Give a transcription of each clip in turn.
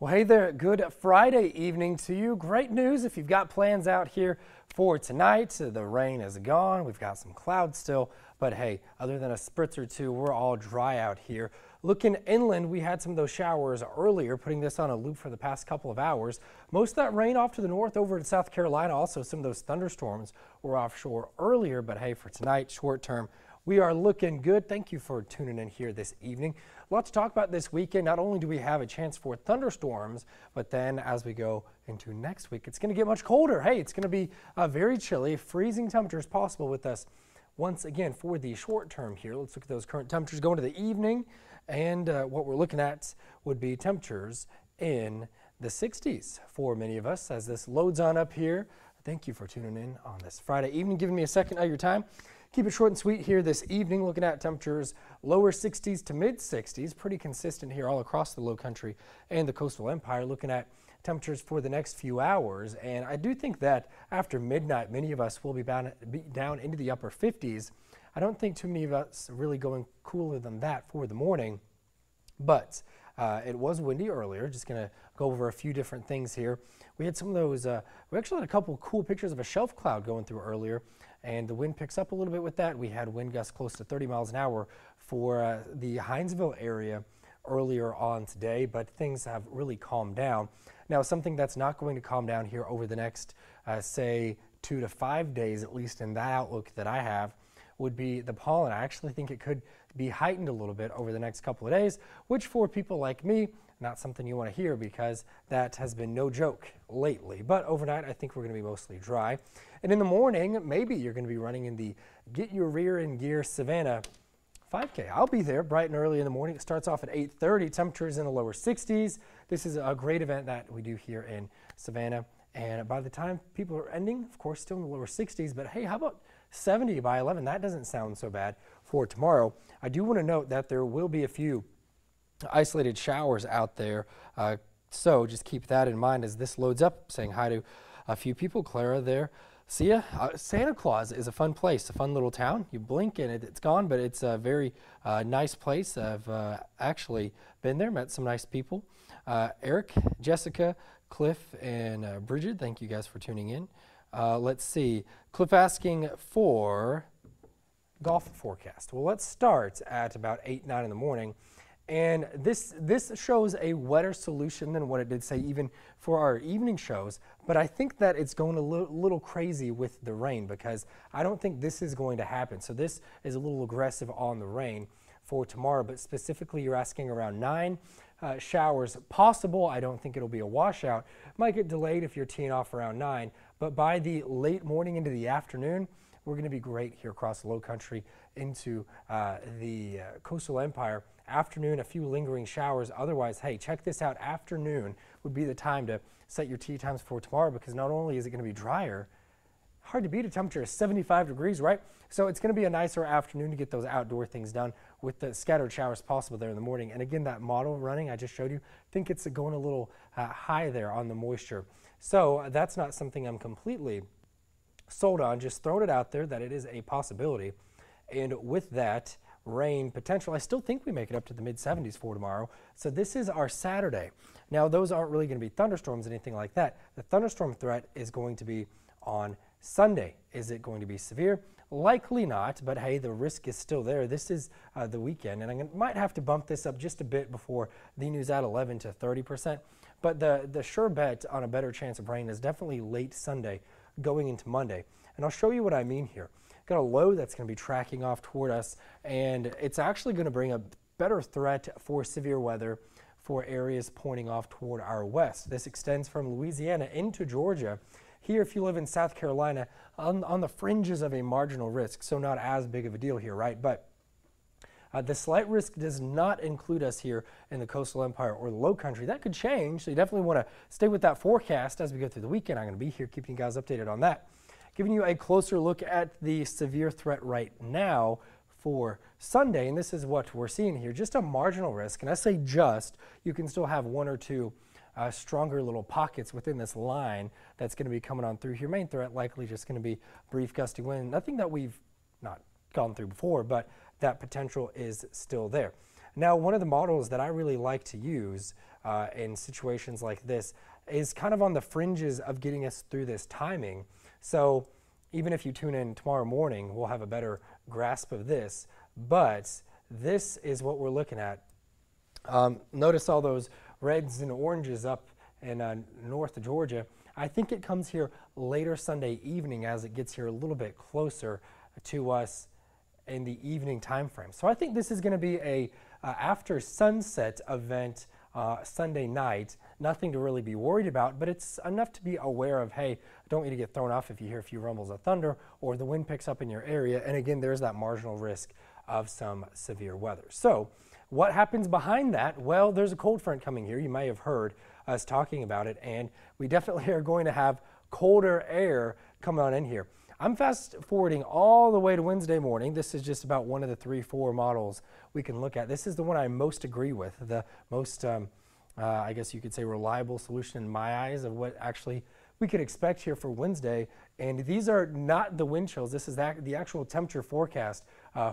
Well, hey there, good Friday evening to you. Great news if you've got plans out here for tonight. The rain is gone. We've got some clouds still, but hey, other than a spritz or two, we're all dry out here. Looking inland, we had some of those showers earlier, putting this on a loop for the past couple of hours. Most of that rain off to the north over in South Carolina. Also, some of those thunderstorms were offshore earlier, but hey, for tonight, short term, we are looking good. Thank you for tuning in here this evening. A lot to talk about this weekend. Not only do we have a chance for thunderstorms, but then as we go into next week, it's going to get much colder. Hey, it's going to be very chilly, freezing temperatures possible with us once again for the short term here. Let's look at those current temperatures going to the evening. And what we're looking at would be temperatures in the 60s for many of us as this loads on up here. Thank you for tuning in on this Friday evening, giving me a second of your time. Keep it short and sweet here this evening, looking at temperatures lower 60s to mid 60s, pretty consistent here all across the low country and the coastal empire, looking at temperatures for the next few hours. And I do think that after midnight, many of us will be down into the upper 50s. I don't think too many of us are really going cooler than that for the morning, but it was windy earlier. Just going to go over a few different things here. We had some of those, we actually had a couple cool pictures of a shelf cloud going through earlier, and the wind picks up a little bit with that. We had wind gusts close to 30 miles an hour for the Hinesville area earlier on today, but things have really calmed down. Now, something that's not going to calm down here over the next, say, 2 to 5 days, at least in that outlook that I have, would be the pollen. I actually think it could be heightened a little bit over the next couple of days, which for people like me, not something you want to hear because that has been no joke lately. But overnight, I think we're going to be mostly dry. And in the morning, maybe you're going to be running in the Get Your Rear in Gear Savannah 5K. I'll be there bright and early in the morning. It starts off at 8:30. Temperatures in the lower 60s. This is a great event that we do here in Savannah. And by the time people are ending, of course, still in the lower 60s. But hey, how about 70 by 11? That doesn't sound so bad for tomorrow. I do want to note that there will be a few isolated showers out there. So just keep that in mind as this loads up. Saying hi to a few people. Clara there. See ya. Santa Claus is a fun place, a fun little town. You blink and it's gone, but it's a very nice place. I've actually been there, met some nice people. Eric, Jessica, Cliff, and Bridget, thank you guys for tuning in. Let's see. Cliff asking for golf forecast. Well, let's start at about 8, 9 in the morning. And this shows a wetter solution than what it did, say, even for our evening shows. But I think that it's going a little crazy with the rain because I don't think this is going to happen. So this is a little aggressive on the rain for tomorrow. But specifically, you're asking around 9 showers possible. I don't think it'll be a washout. Might get delayed if you're teeing off around 9. But by the late morning into the afternoon, we're going to be great here across the low country into the coastal empire. Afternoon, a few lingering showers. Otherwise, hey, check this out. Afternoon would be the time to set your tee times for tomorrow because not only is it going to be drier, hard to beat a temperature of 75 degrees, right? So it's going to be a nicer afternoon to get those outdoor things done with the scattered showers possible there in the morning. And again, that model running I just showed you, I think it's going a little high there on the moisture. So that's not something I'm completely sold on, just throwing it out there that it is a possibility. And with that rain potential, I still think we make it up to the mid 70s for tomorrow. So this is our Saturday. Now those aren't really going to be thunderstorms, anything like that. The thunderstorm threat is going to be on Sunday. Is it going to be severe? Likely not, but hey, the risk is still there. This is the weekend, and I might have to bump this up just a bit before the news at 11 to 30%. But the sure bet on a better chance of rain is definitely late Sunday going into Monday. And I'll show you what I mean here. Got a low that's going to be tracking off toward us, and it's actually going to bring a better threat for severe weather for areas pointing off toward our west. This extends from Louisiana into Georgia. Here, if you live in South Carolina, on the fringes of a marginal risk, so not as big of a deal here, right? But the slight risk does not include us here in the coastal empire or the low country. That could change, so you definitely want to stay with that forecast as we go through the weekend. I'm going to be here keeping you guys updated on that. Giving you a closer look at the severe threat right now for Sunday, and this is what we're seeing here, just a marginal risk. And I say just, you can still have 1 or 2 stronger little pockets within this line that's going to be coming on through here. Main threat likely just going to be brief gusty wind, nothing that we've not gone through before, but that potential is still there. Now, one of the models that I really like to use in situations like this is kind of on the fringes of getting us through this timing. So even if you tune in tomorrow morning, we'll have a better grasp of this. But this is what we're looking at. Notice all those reds and oranges up in North Georgia. I think it comes here later Sunday evening as it gets here a little bit closer to us in the evening time frame. So I think this is going to be a after sunset event Sunday night. Nothing to really be worried about, but it's enough to be aware of, hey, don't want you to get thrown off if you hear a few rumbles of thunder or the wind picks up in your area. And again, there's that marginal risk of some severe weather. So what happens behind that? Well, there's a cold front coming here. You may have heard us talking about it, and we definitely are going to have colder air coming on in here. I'm fast forwarding all the way to Wednesday morning. This is just about one of the 3-4 models we can look at. This is the one I most agree with, the most, I guess you could say, reliable solution in my eyes of what actually we could expect here for Wednesday. And these are not the wind chills. This is the actual temperature forecast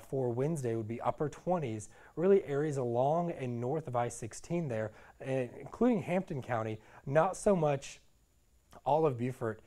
for Wednesday would be upper 20s, really areas along and north of I-16 there, including Hampton County, not so much all of Beaufort,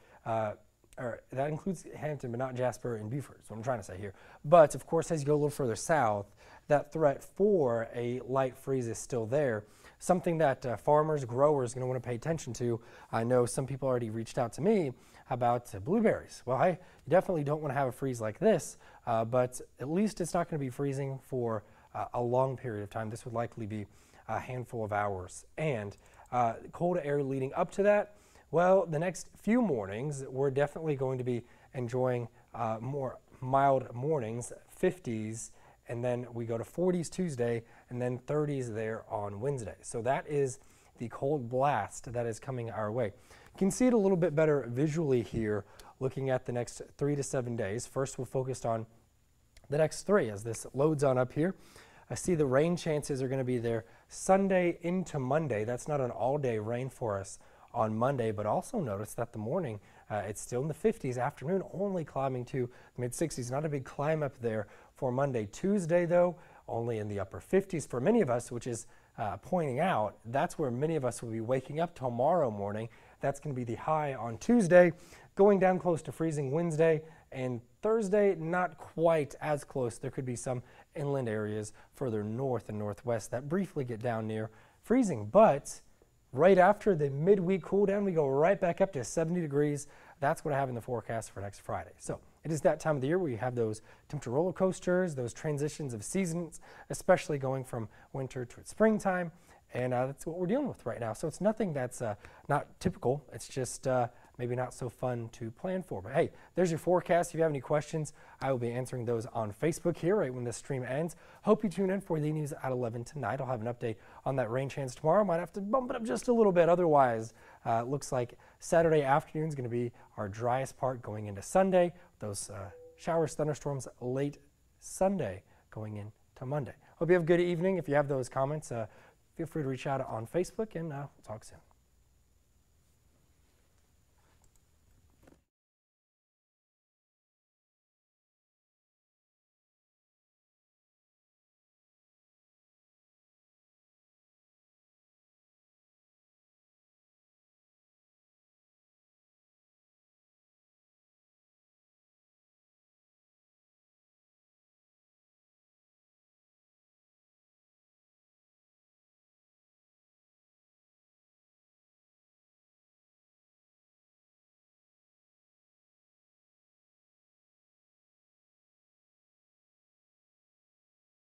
or that includes Hampton, but not Jasper and Beaufort, is what I'm trying to say here. But of course, as you go a little further south, that threat for a light freeze is still there. Something that farmers, growers are going to want to pay attention to. I know some people already reached out to me about blueberries. Well, you definitely don't want to have a freeze like this, but at least it's not going to be freezing for a long period of time. This would likely be a handful of hours. And cold air leading up to that, well, the next few mornings, we're definitely going to be enjoying more mild mornings, 50s, and then we go to 40s Tuesday, and then 30s there on Wednesday. So that is the cold blast that is coming our way. You can see it a little bit better visually here, looking at the next 3 to 7 days. First, we'll focus on the next 3 as this loads on up here. I see the rain chances are going to be there Sunday into Monday. That's not an all-day rain for us on Monday, but also notice that the morning it's still in the 50s, afternoon only climbing to the mid-60s. Not a big climb up there for Monday. Tuesday, though, only in the upper 50s for many of us, which is pointing out that's where many of us will be waking up tomorrow morning. That's going to be the high on Tuesday, going down close to freezing Wednesday, and Thursday not quite as close. There could be some inland areas further north and northwest that briefly get down near freezing, but right after the midweek cool down, we go right back up to 70 degrees. That's what I have in the forecast for next Friday. So it is that time of the year where you have those temperature roller coasters, those transitions of seasons, especially going from winter to springtime. And that's what we're dealing with right now. So it's nothing that's not typical. It's just maybe not so fun to plan for. But hey, there's your forecast. If you have any questions, I will be answering those on Facebook here right when this stream ends. Hope you tune in for the news at 11 tonight. I'll have an update on that rain chance tomorrow. Might have to bump it up just a little bit. Otherwise, it looks like Saturday afternoon is going to be our driest part going into Sunday. Those showers, thunderstorms late Sunday going into Monday. Hope you have a good evening. If you have those comments, feel free to reach out on Facebook, and we'll talk soon.